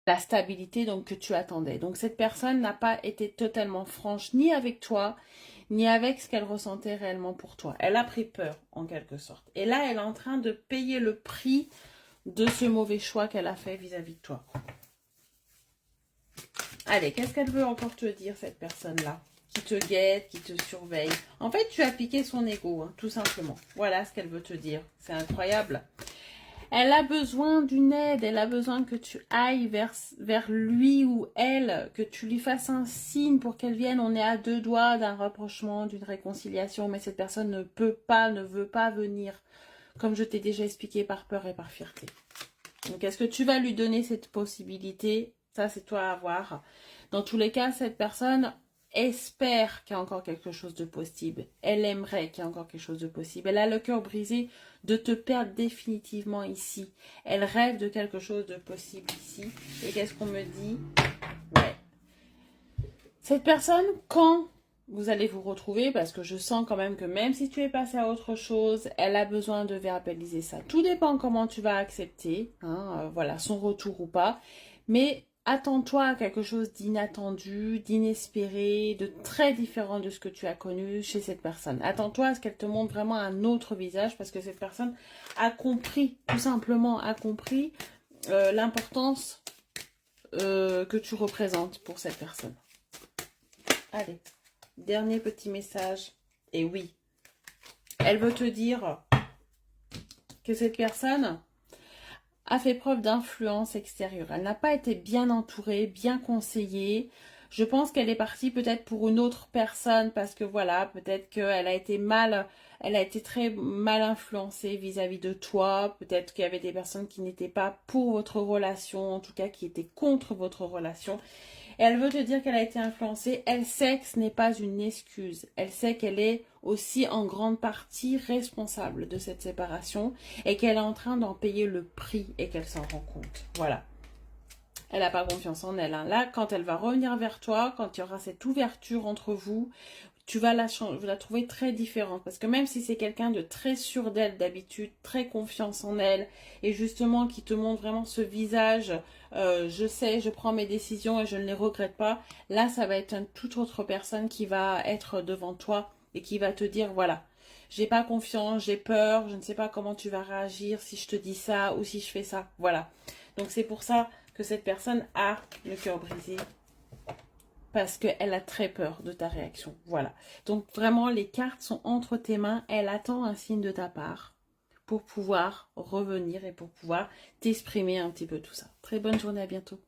la stabilité donc que tu attendais. Donc cette personne n'a pas été totalement franche ni avec toi, ni avec ce qu'elle ressentait réellement pour toi. Elle a pris peur en quelque sorte. Et là, elle est en train de payer le prix de ce mauvais choix qu'elle a fait vis-à-vis de toi. Allez, qu'est-ce qu'elle veut encore te dire, cette personne-là, qui te guette, qui te surveille? En fait, tu as piqué son ego, hein, tout simplement. Voilà ce qu'elle veut te dire. C'est incroyable. Elle a besoin d'une aide, elle a besoin que tu ailles vers lui ou elle, que tu lui fasses un signe pour qu'elle vienne. On est à 2 doigts d'un rapprochement, d'une réconciliation, mais cette personne ne peut pas, ne veut pas venir, comme je t'ai déjà expliqué, par peur et par fierté. Donc, est-ce que tu vas lui donner cette possibilité? Ça, c'est toi à voir. Dans tous les cas, cette personne espère qu'il y a encore quelque chose de possible. Elle aimerait qu'il y ait encore quelque chose de possible. Elle a le cœur brisé de te perdre définitivement ici. Elle rêve de quelque chose de possible ici. Et qu'est-ce qu'on me dit? Ouais. Cette personne, quand vous allez vous retrouver, parce que je sens quand même que même si tu es passé à autre chose, elle a besoin de verbaliser ça. Tout dépend comment tu vas accepter, hein, voilà, son retour ou pas. Mais attends-toi à quelque chose d'inattendu, d'inespéré, de très différent de ce que tu as connu chez cette personne. Attends-toi à ce qu'elle te montre vraiment un autre visage, parce que cette personne a compris, tout simplement a compris l'importance que tu représentes pour cette personne. Allez, dernier petit message. Et oui, elle veut te dire que cette personne a fait preuve d'influence extérieure. Elle n'a pas été bien entourée, bien conseillée. Je pense qu'elle est partie peut-être pour une autre personne parce que voilà, peut-être qu'elle a été très mal influencée vis-à-vis de toi. Peut-être qu'il y avait des personnes qui n'étaient pas pour votre relation, en tout cas qui étaient contre votre relation. Et elle veut te dire qu'elle a été influencée. Elle sait que ce n'est pas une excuse. Elle sait qu'elle est aussi en grande partie responsable de cette séparation et qu'elle est en train d'en payer le prix et qu'elle s'en rend compte. Voilà. Elle n'a pas confiance en elle. Hein. Là, quand elle va revenir vers toi, quand il y aura cette ouverture entre vous, tu vas la trouver très différente. Parce que même si c'est quelqu'un de très sûr d'elle d'habitude, très confiance en elle, et justement qui te montre vraiment ce visage, je sais, je prends mes décisions et je ne les regrette pas, là ça va être une toute autre personne qui va être devant toi et qui va te dire, voilà, j'ai pas confiance, j'ai peur, je ne sais pas comment tu vas réagir si je te dis ça ou si je fais ça. Voilà. Donc c'est pour ça que cette personne a le cœur brisé. Parce qu'elle a très peur de ta réaction. Voilà. Donc vraiment, les cartes sont entre tes mains. Elle attend un signe de ta part pour pouvoir revenir et pour pouvoir t'exprimer un petit peu tout ça. Très bonne journée, à bientôt.